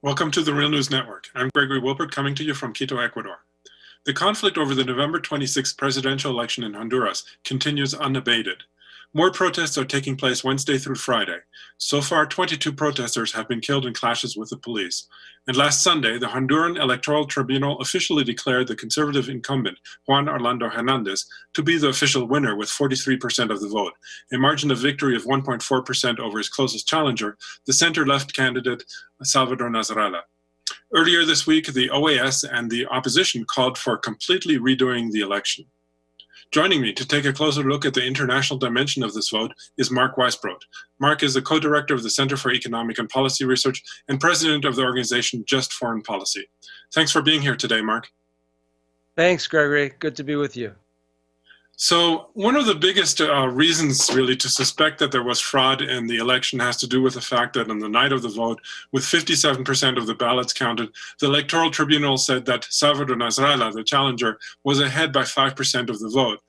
Welcome to the Real News Network. I'm Gregory Wilbert, coming to you from Quito, Ecuador. The conflict over the November 26th presidential election in Honduras continues unabated. More protests are taking place Wednesday through Friday. So far, 22 protesters have been killed in clashes with the police. And last Sunday, the Honduran Electoral Tribunal officially declared the conservative incumbent, Juan Orlando Hernandez, to be the official winner with 43% of the vote, a margin of victory of 1.4% over his closest challenger, the center-left candidate, Salvador Nasralla. Earlier this week, the OAS and the opposition called for completely redoing the election. Joining me to take a closer look at the international dimension of this vote is Mark Weisbrot. Mark is the co-director of the Center for Economic and Policy Research and president of the organization Just Foreign Policy. Thanks for being here today, Mark. Thanks, Gregory. Good to be with you. So one of the biggest reasons really to suspect that there was fraud in the election has to do with the fact that on the night of the vote, with 57% of the ballots counted, the Electoral Tribunal said that Salvador Nasralla, the challenger, was ahead by 5% of the vote.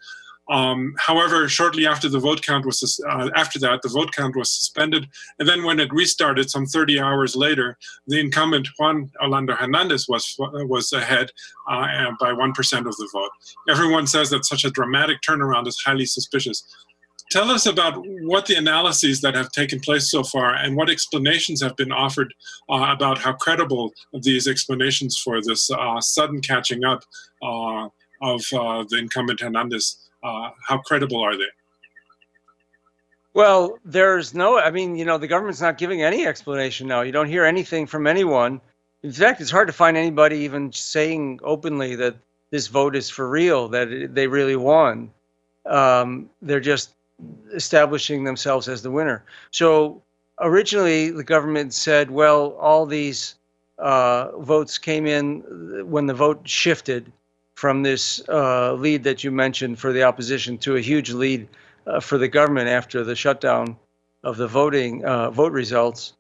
However, shortly after the vote count was the vote count was suspended, and then when it restarted some 30 hours later, the incumbent Juan Orlando Hernandez was ahead by 1% of the vote. Everyone says that such a dramatic turnaround is highly suspicious. Tell us about what the analyses that have taken place so far and what explanations have been offered about how credible these explanations for this sudden catching up of the incumbent Hernandez. How credible are they? Well, the government's not giving any explanation now. You don't hear anything from anyone. In fact, it's hard to find anybody even saying openly that this vote is for real, that they really won. They're just establishing themselves as the winner. So originally, the government said, well, all these votes came in when the vote shifted from this lead that you mentioned for the opposition to a huge lead for the government after the shutdown of the vote results.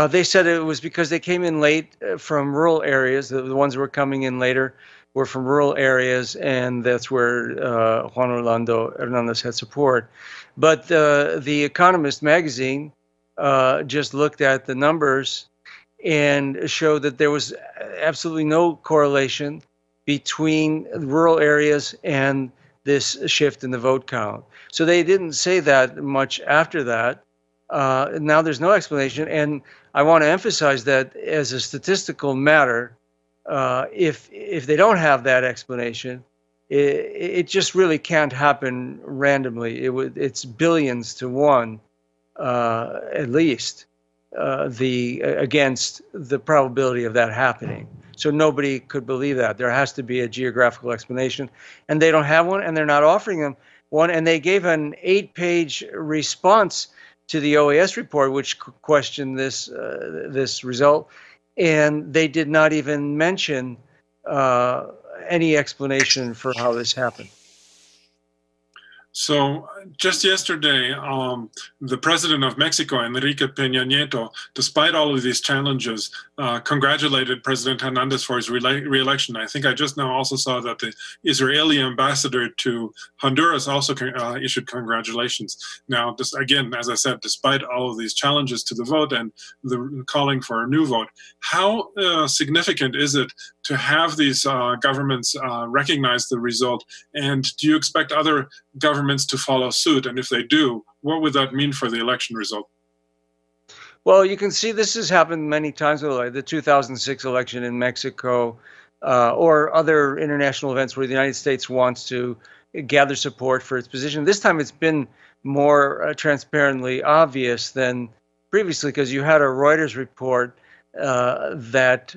They said it was because they came in late from rural areas. The ones who were coming in later were from rural areas, and that's where Juan Orlando Hernandez had support. But The Economist magazine just looked at the numbers and showed that there was absolutely no correlation between rural areas and this shift in the vote count. So they didn't say that much after that. Now there's no explanation. And I want to emphasize that as a statistical matter, if they don't have that explanation, it just really can't happen randomly. It's billions to one, at least, against the probability of that happening. So nobody could believe that. There has to be a geographical explanation, and they don't have one, and they're not offering them one. And they gave an 8-page response to the OAS report, which questioned this result, and they did not even mention any explanation for how this happened. So just yesterday, the president of Mexico, Enrique Peña Nieto, despite all of these challenges, congratulated President Hernandez for his re-election. I think I just now also saw that the Israeli ambassador to Honduras also issued congratulations. Now, again, as I said, despite all of these challenges to the vote and the calling for a new vote, how significant is it to have these governments recognize the result? And do you expect other governments to follow suit? And if they do, what would that mean for the election result? Well, you can see this has happened many times, like the 2006 election in Mexico, or other international events where the United States wants to gather support for its position. This time it's been more transparently obvious than previously, because you had a Reuters report that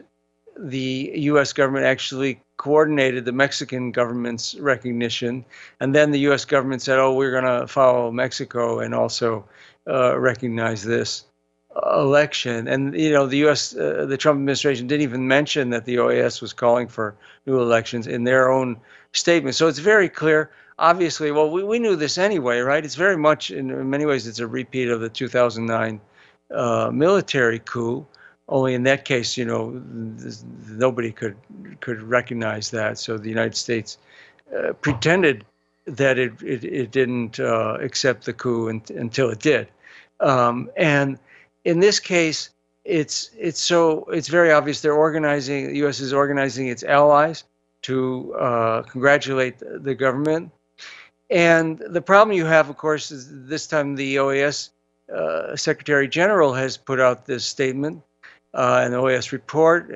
the U.S. government actually coordinated the Mexican government's recognition, and then the U.S. government said, "Oh, we're going to follow Mexico and also recognize this election." And the U.S., the Trump administration didn't even mention that the OAS was calling for new elections in their own statement. So it's very clear. Obviously, well, we knew this anyway, right? It's very much, in many ways, it's a repeat of the 2009 military coup. Only in that case, nobody could recognize that. So the United States pretended that it didn't accept the coup until it did. And in this case, it's very obvious they're organizing. The U.S. is organizing its allies to congratulate the government. And the problem you have, of course, is this time the OAS Secretary General has put out this statement, an OAS report,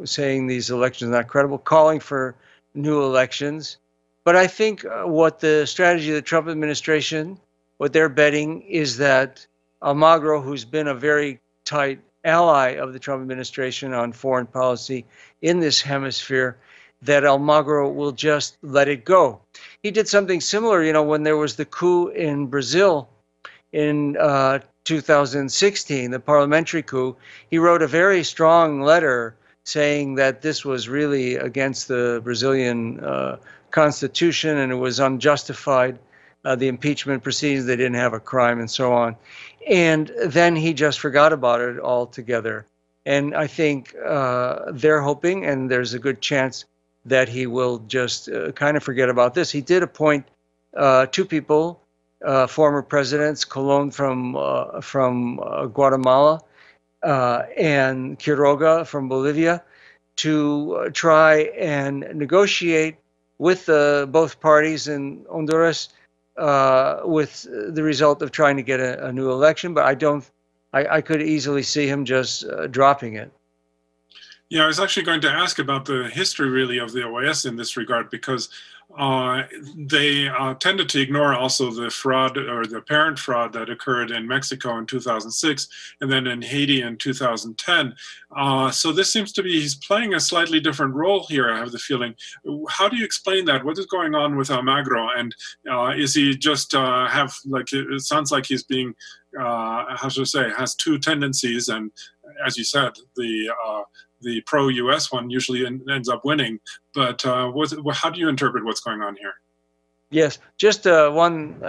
saying these elections are not credible, calling for new elections. But I think what the strategy of the Trump administration, what they're betting is that Almagro, who's been a very tight ally of the Trump administration on foreign policy in this hemisphere, that Almagro will just let it go. He did something similar, when there was the coup in Brazil in 2016, the parliamentary coup. He wrote a very strong letter saying that this was really against the Brazilian constitution and it was unjustified, the impeachment proceedings, they didn't have a crime and so on. And then he just forgot about it altogether. And I think they're hoping, and there's a good chance that he will just kind of forget about this. He did appoint two people, former presidents, Colón from Guatemala and Quiroga from Bolivia, to try and negotiate with both parties in Honduras with the result of trying to get a new election. But I could easily see him just dropping it. Yeah, I was actually going to ask about the history, really, of the OAS in this regard, because they tended to ignore also the fraud, or the apparent fraud, that occurred in Mexico in 2006 and then in Haiti in 2010. So this seems to be, he's playing a slightly different role here, I have the feeling. How do you explain that? What is going on with Almagro? And is he just it sounds like he's being, how should I say, has two tendencies, and as you said, the pro-U.S. one usually ends up winning. But how do you interpret what's going on here? Yes, just one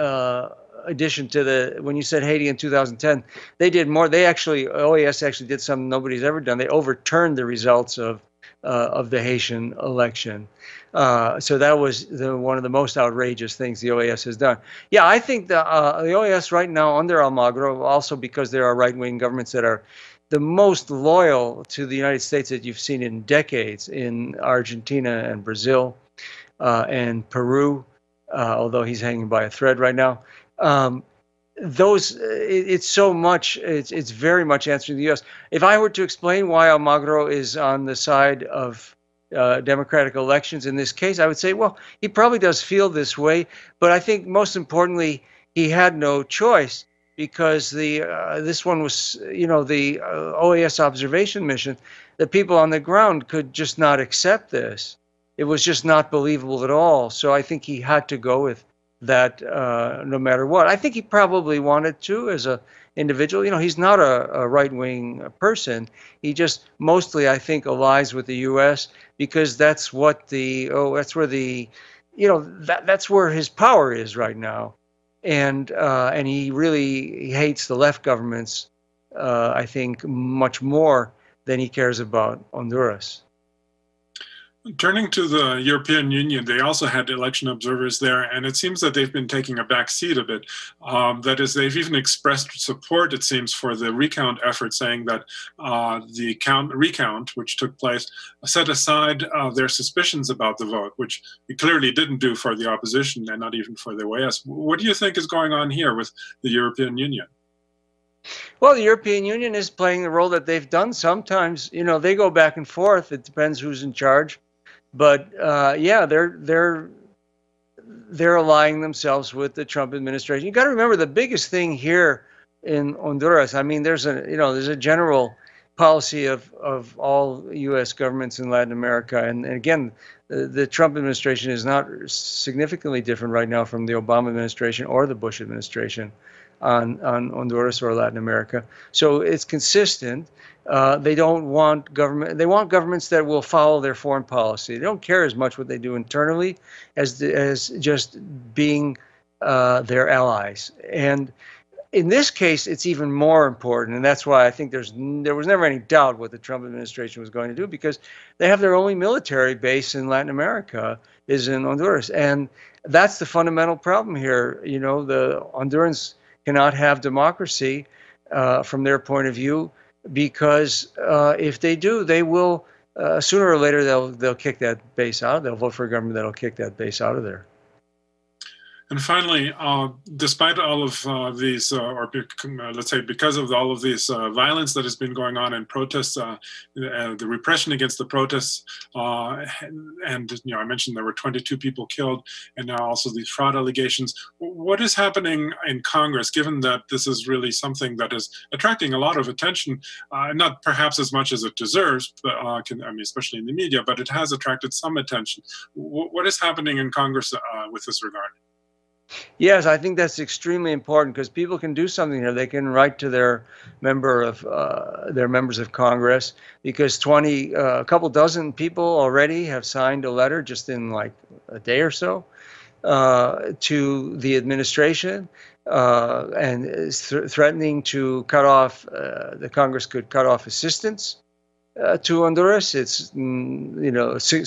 addition to when you said Haiti in 2010, they did more. OAS actually did something nobody's ever done. They overturned the results of the Haitian election. So that was one of the most outrageous things the OAS has done. Yeah, I think the OAS right now under Almagro, also because there are right-wing governments that are the most loyal to the United States that you've seen in decades, in Argentina and Brazil and Peru, although he's hanging by a thread right now. It's very much answering the U.S. If I were to explain why Almagro is on the side of democratic elections in this case, I would say, well, he probably does feel this way, but I think most importantly, he had no choice, because this one was, the OAS observation mission, the people on the ground could just not accept this. It was just not believable at all. So I think he had to go with that no matter what. I think he probably wanted to as an individual. He's not a right-wing person. He just mostly, I think, allies with the U.S. because that's where his power is right now. And he really hates the left governments, I think, much more than he cares about Honduras. Turning to the European Union, they also had election observers there, and it seems that they've been taking a back seat a bit. That is, they've even expressed support, it seems, for the recount effort, saying that the recount, which took place, set aside their suspicions about the vote, which it clearly didn't do for the opposition and not even for the OAS. What do you think is going on here with the European Union? Well, the European Union is playing the role that they've done. Sometimes, they go back and forth. It depends who's in charge. But yeah, they're allying themselves with the Trump administration. You got to remember the biggest thing here in Honduras. I mean, there's a general policy of all U.S. governments in Latin America, and again, the Trump administration is not significantly different right now from the Obama administration or the Bush administration on Honduras or Latin America. So it's consistent. They don't want government. They want governments that will follow their foreign policy. They don't care as much what they do internally as just being their allies. And in this case, it's even more important, and that's why I think there was never any doubt what the Trump administration was going to do, because they have their only military base in Latin America is in Honduras, and that's the fundamental problem here. The Hondurans cannot have democracy from their point of view because if they do, they will sooner or later they'll kick that base out. They'll vote for a government that'll kick that base out of there. And finally, despite all of these, let's say because of all of this violence that has been going on in protests, the repression against the protests, and I mentioned there were 22 people killed, and now also these fraud allegations. What is happening in Congress, given that this is really something that is attracting a lot of attention, not perhaps as much as it deserves, but especially in the media, but it has attracted some attention. What is happening in Congress with this regard? Yes, I think that's extremely important because people can do something here. They can write to their members of Congress, because a couple dozen people already have signed a letter just in like a day or so to the administration and threatening to cut off. The Congress could cut off assistance to Honduras. It's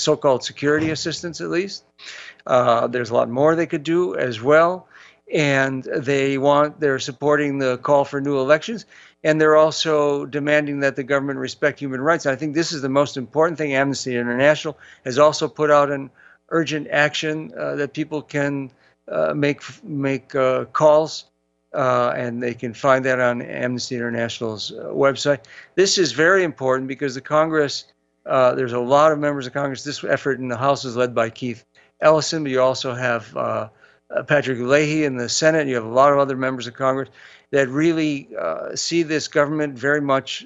so-called security assistance, at least. There's a lot more they could do as well, and they're supporting the call for new elections, and they're also demanding that the government respect human rights. And I think this is the most important thing. Amnesty International has also put out an urgent action that people can make calls, and they can find that on Amnesty International's website. This is very important because the Congress, there's a lot of members of Congress. This effort in the House is led by Keith Ellison, but you also have Patrick Leahy in the Senate. You have a lot of other members of Congress that really see this government very much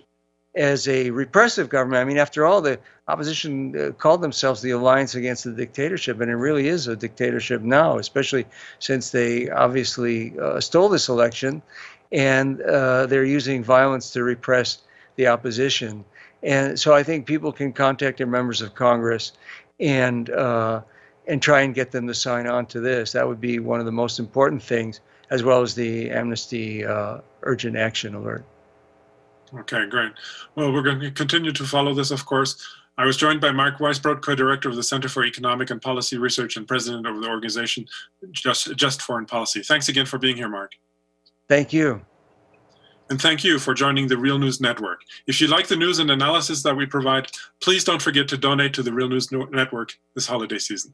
as a repressive government. I mean, after all, the opposition called themselves the Alliance Against the Dictatorship, and it really is a dictatorship now, especially since they obviously stole this election, and they're using violence to repress the opposition. And so I think people can contact their members of Congress and try and get them to sign on to this. That would be one of the most important things, as well as the Amnesty Urgent Action Alert. Okay, great. Well, we're going to continue to follow this, of course. I was joined by Mark Weisbrot, co-director of the Center for Economic and Policy Research and president of the organization Just Foreign Policy. Thanks again for being here, Mark. Thank you. And thank you for joining the Real News Network. If you like the news and analysis that we provide, please don't forget to donate to the Real News Network this holiday season.